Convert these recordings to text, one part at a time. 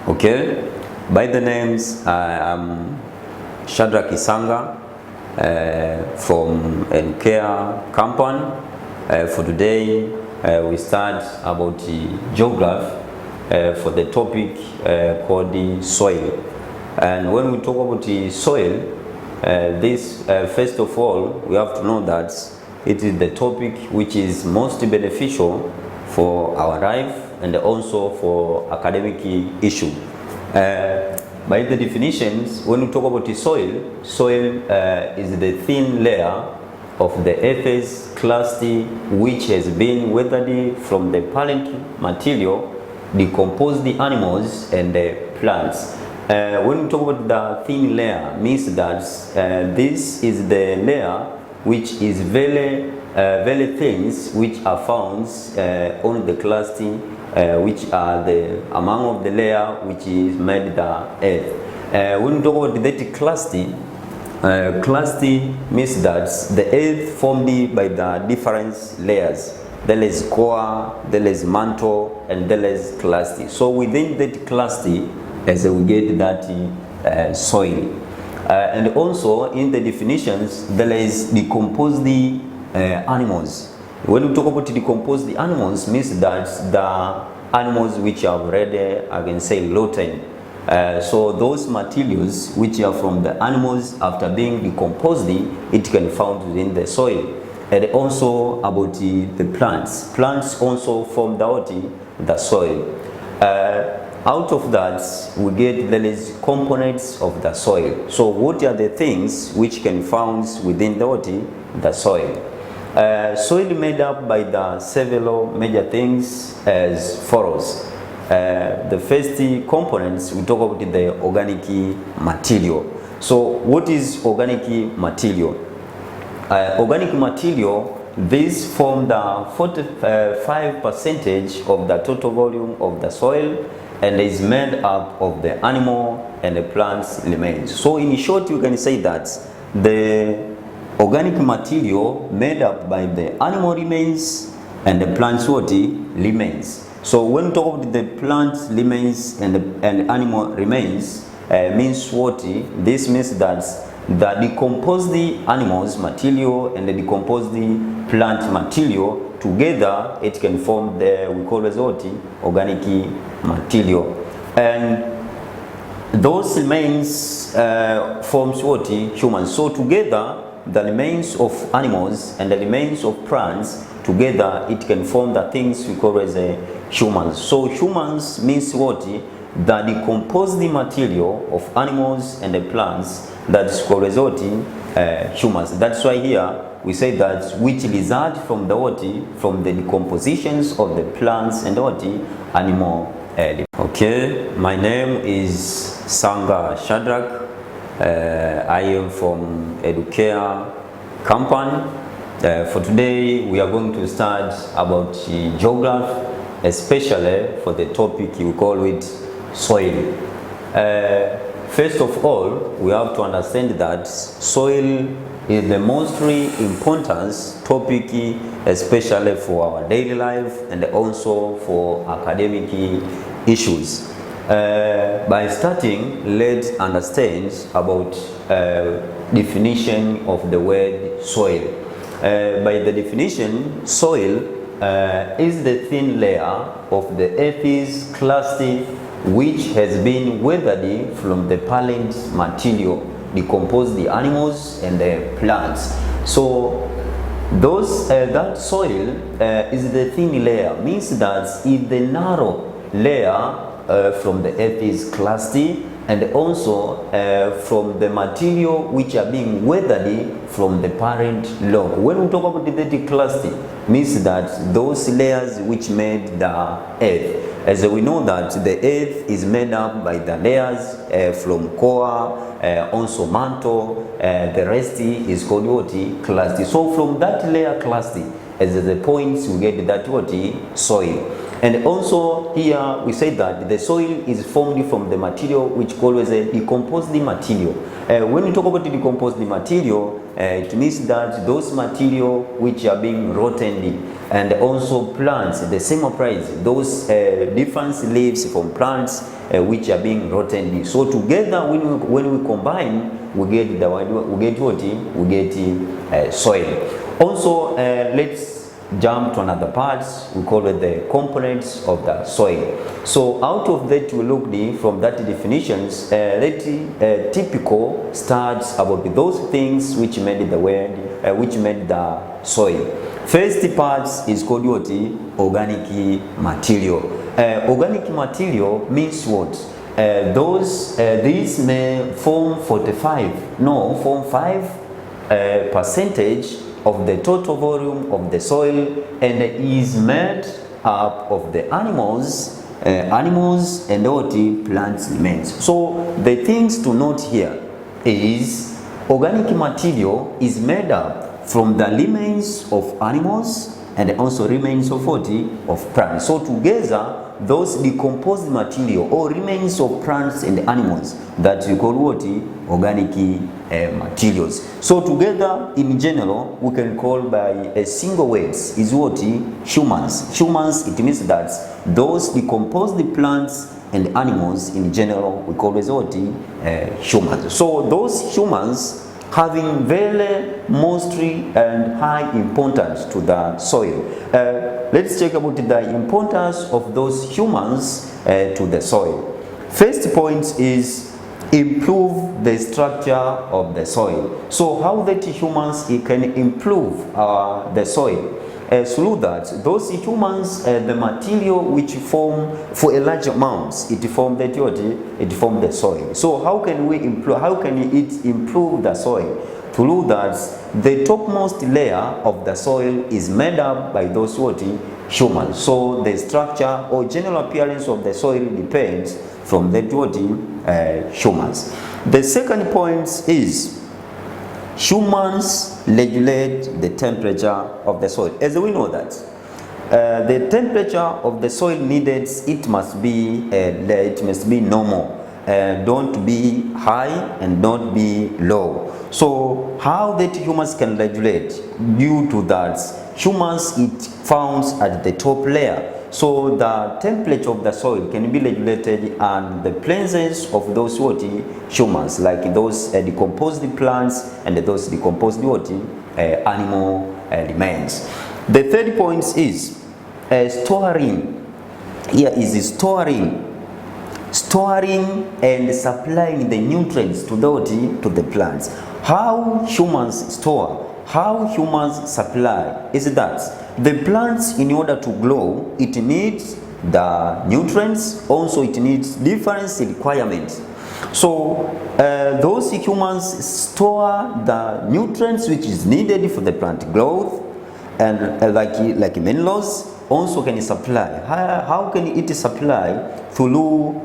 Okay, by the names, I'm Shadrach Isanga from Edukea Company. For today, we start about the Geograph for the topic called the soil. And when we talk about the soil, first of all, we have to know that it is the topic which is most beneficial for our life and also for academic issue. By the definitions, when we talk about the soil is the thin layer of the earth's crust which has been weathered from the parent material, decomposed the animals and the plants. When we talk about the thin layer, means that this is the layer which is very things which are found on the crust, which are the among of the layer which is made the earth. When we talk about that crust means that the earth formed by the different layers. There is core, there is mantle, and there is crust. So within that crust, as we get that soil. And also in the definitions, there is decomposed animals. When we talk about decomposed animals, means that the animals which are already, I can say, rotten. So those materials which are from the animals after being decomposed, it can be found within the soil. And also about the plants. Plants also form the soil. Out of that, we get there is components of the soil. So what are the things which can be found within the soil? Soil made up by the several major things as follows. The first components, we talk about the organic material. So what is organic material? Organic material, these form the 45% of the total volume of the soil and is made up of the animal and the plants remains. So in short, you can say that the organic material made up by the animal remains and the plants remains. So when we talk about the plant remains and animal remains, means what? This means that the decomposed animals material and the decomposed plant material together, it can form we call as organic material. And those remains forms humans. So together, the remains of animals and the remains of plants together, it can form the things we call as humans. So humans means what? The decomposed material of animals and the plants, that is called as humans. That's why here we say that which result from the from the decompositions of the plants and animal. Okay, my name is Sanga Shadrach. I am from Edukea Company. For today, we are going to start about Geograph, especially for the topic you call it soil. First of all, we have to understand that soil is the most important topic, especially for our daily life and also for academic issues. By starting, let's understand about definition of the word soil. By the definition, soil is the thin layer of the earth's crust which has been weathered from the parent material, decomposed the animals and the plants. So that soil is the thin layer, means that it's the narrow layer from the earth's crust and also from the material which are being weathered from the parent rock. When we talk about the crust, means that those layers which made the earth. As we know that the earth is made up by the layers from core, also mantle, the rest is called crust. So from that layer crust, as the points we get that soil. And also here we say that the soil is formed from the material which called as a decomposed material. When we talk about the decomposed material, it means that those material which are being rotten, and also plants, the same applies, those different leaves from plants which are being rotten. So together, when we combine, we get soil. Also, let's jump to another part. We call it the components of the soil. So out of that, we looked from that definitions. Typical starts about those things which made the world, which made the soil. First part is called what? Organic material. Organic material means what? These may form 5% of the total volume of the soil, and is made up of the animals and what? Plants remains. So the things to note here is organic material is made up from the remains of animals and also remains of what? Of plants. So together, those decomposed material or remains of plants and animals, that we call what? Organic materials. So together, in general, we can call by a single words is what? Humans. Humans, it means that those decomposed plants and animals in general, we call as what? Humans. So those humans having very mostly and high importance to the soil. Let's check about the importance of those humans to the soil. First point is improve the structure of the soil. So how that humans can improve the soil? Through that, those humans, the material which form for a large amounts, it form that what? It form the soil. So how can we improve? How can it improve the soil? Through that, the topmost layer of the soil is made up by those what? Humans. So the structure or general appearance of the soil depends from that what? Humans. The second point is humans regulate the temperature of the soil. As we know that the temperature of the soil needed, it must be normal. Don't be high and don't be low. So how that humans can regulate? Due to that, humans it found at the top layer. So the temperature of the soil can be regulated and the presence of those what? Humans, like those decomposed plants and those decomposed what? Animal remains. The third point is storing. Here is storing and supplying the nutrients to the plants. How humans store, how humans supply is that the plants, in order to grow, it needs the nutrients, also it needs different requirements. So those humans store the nutrients which is needed for the plant growth, and like minerals also can supply. How can it supply? Through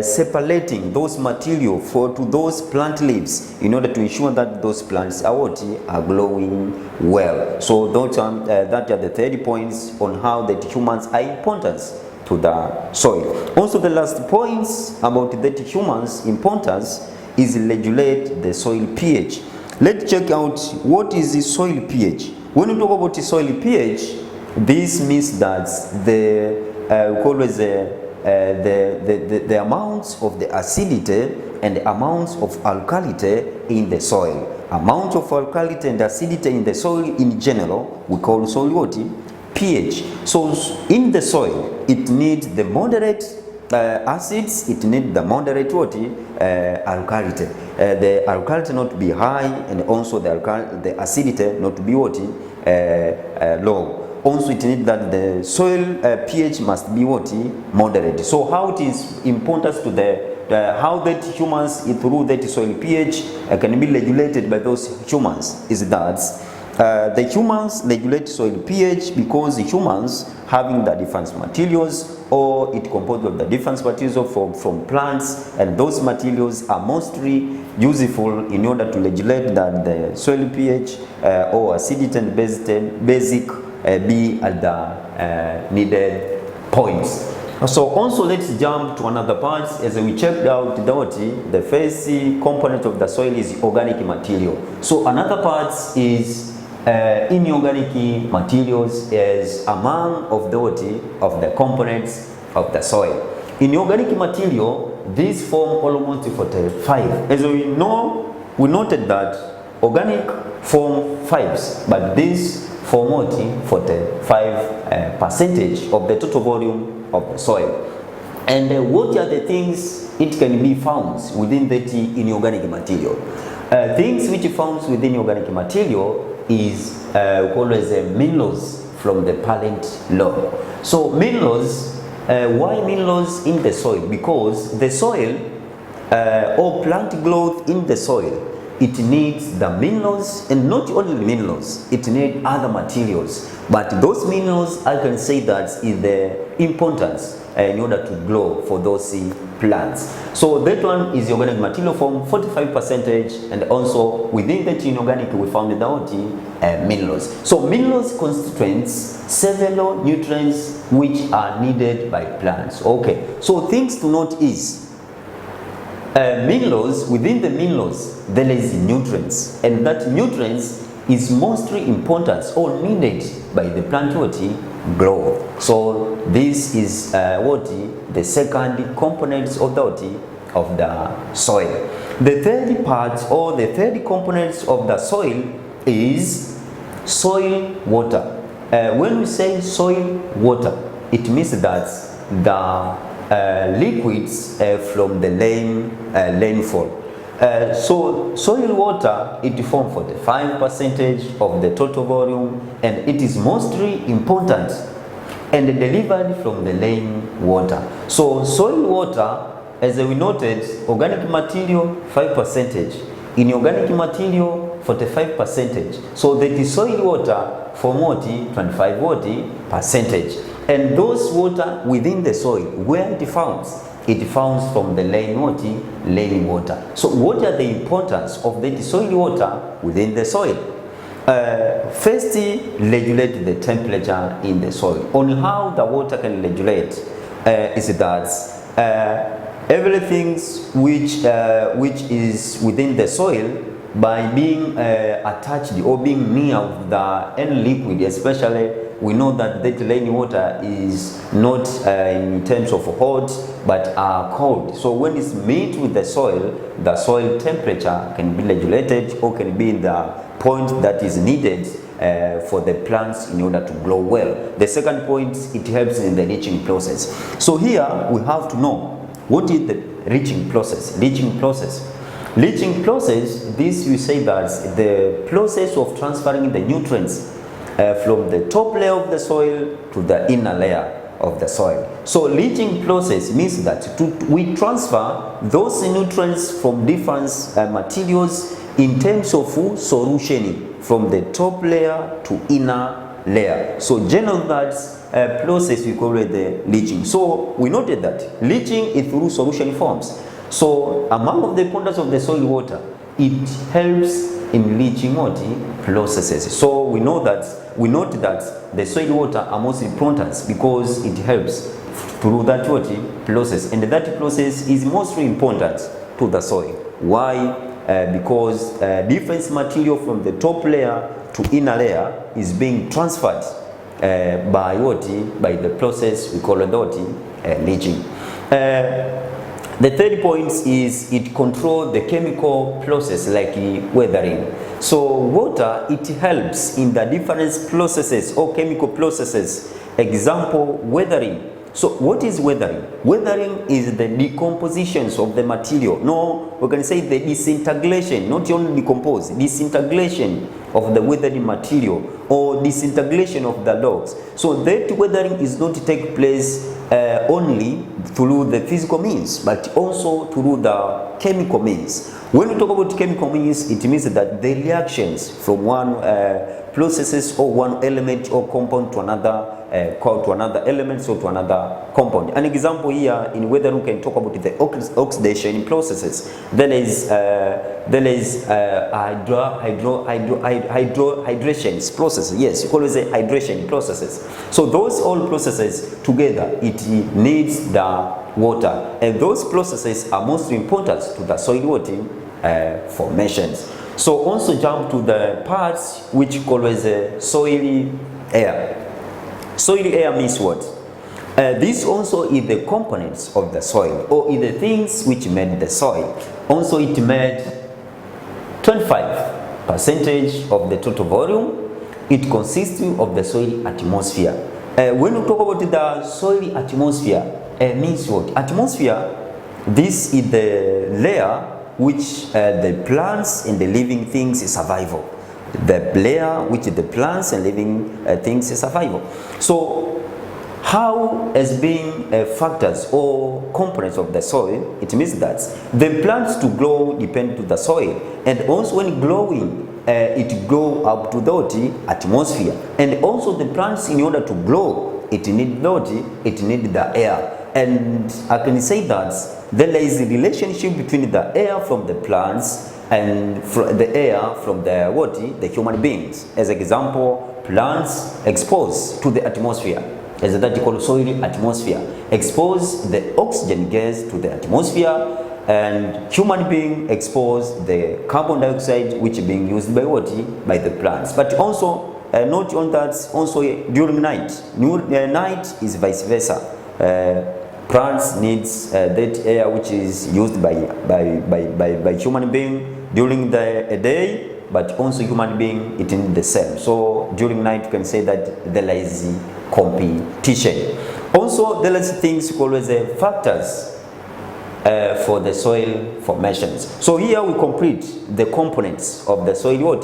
separating those material to those plant leaves in order to ensure that those plants are growing well. So those that are the 30 points on how that humans are important to the soil. Also the last points about that humans importance is regulate the soil pH. Let's check out what is the soil pH. When we talk about the soil pH, this means that the amounts of the acidity and the amounts of alkalinity in the soil. Amount of alkalinity and acidity in the soil in general, we call soil what? pH. So in the soil, it needs the moderate acids, it needs the moderate what? Alkalinity. The alkalinity not to be high, and also the acidity not to be what? Low. Also it needs that the soil pH must be what? Moderate. So how it is important to the how that humans through that soil pH can be regulated by those humans is that the humans regulate soil pH because the humans having the different materials, or it composed of the different materials from plants, and those materials are mostly useful in order to regulate that the soil pH or acidity and basic be at the needed points. So also let's jump to another part. As we checked out the first component of the soil is organic material. So another part is inorganic materials as among of the components of the soil. Inorganic material, these form almost 45. As we know, we noted that organic form 5s, but these form 45 percentage of the total volume of the soil. And what are the things it can be found within that inorganic material? Things which found within organic material is called as minerals from the parent law. So minerals, why minerals in the soil? Because the soil or plant growth in the soil, it needs the minerals, and not only minerals, it needs other materials. But those minerals, I can say that is the importance in order to grow for those plants. So that one is organic material form 45%, and also within that inorganic we found the minerals. So minerals constitutes several nutrients which are needed by plants. Okay, so things to note is minerals, within the minerals there is nutrients, and that nutrients is mostly important or needed by the plant growth. So this is the second components of the soil. The third part or the third components of the soil is soil water. When we say soil water, it means that the liquids from the rainfall. So soil water, it forms 45% of the total volume, and it is mostly important and delivered from the rainwater. So soil water, as we noted, organic material 5%, inorganic material 45%. So that is soil water for 25%. And those water within the soil, where it founds? It founds from the rainwater. So what are the importance of the soil water within the soil? First, regulate the temperature in the soil. On how the water can regulate is that everything which is within the soil, by being attached or being near the end liquid, especially we know that rainwater is not in terms of hot but cold. So when it's mixed with the soil temperature can be regulated or can be in the point that is needed for the plants in order to grow well. The second point, it helps in the leaching process. So here we have to know what is the leaching process. Leaching process, this we say that the process of transferring the nutrients from the top layer of the soil to the inner layer of the soil. So leaching process means that we transfer those nutrients from different materials in terms of solution from the top layer to inner layer. So generally that process we call it the leaching. So we noted that leaching is through solution forms. So among of the importance of the soil water, it helps in leaching processes. So we note that the soil water are most important because it helps through that process, and that process is mostly important to the soil. Why? Because different material from the top layer to inner layer is being transferred by the process we call it leaching. The third point is it controls the chemical process like weathering. So water, it helps in the different processes or chemical processes. Example, weathering. So what is weathering? Weathering is the decompositions of the material. No, we can say the disintegration, not only decompose, disintegration of the weathered material or disintegration of the logs. So that weathering is not to take place only through the physical means, but also through the chemical means. When we talk about chemical means, it means that the reactions from one processes or one element or compound to another to another element or to another compound. An example here in whether we can talk about the oxidation processes. There is hydration processes. Yes, you call it the hydration processes. So those all processes together, it needs the water, and those processes are most important to the soil water formations. So also jump to the parts which call as soil air. Soil air means what? This also is the components of the soil, or is the things which made the soil. Also it made 25% of the total volume. It consists of the soil atmosphere. When we talk about the soil atmosphere, means what? Atmosphere, this is the layer which the plants and the living things is survival. The layer which the plants and living things is survival. So how as being factors or components of the soil, it means that the plants to grow depend to the soil, and also when growing it grow up to the atmosphere, and also the plants in order to grow it need the air. And I can say that there is a relationship between the air from the plants and the air from the human beings. As example, plants exposed to the atmosphere, as that called soil atmosphere, expose the oxygen gas to the atmosphere, and human being expose the carbon dioxide which is being used by by the plants. But also not on that, also during night. Night is vice versa. Plants needs that air which is used by human being during the day, but also human being it in the same. So during night you can say that there is competition. Also there is things called as factors for the soil formations. So here we complete the components of the soil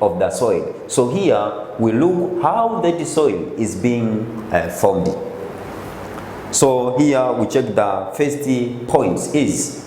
of the soil. So here we look how that soil is being formed. So here we check the first points is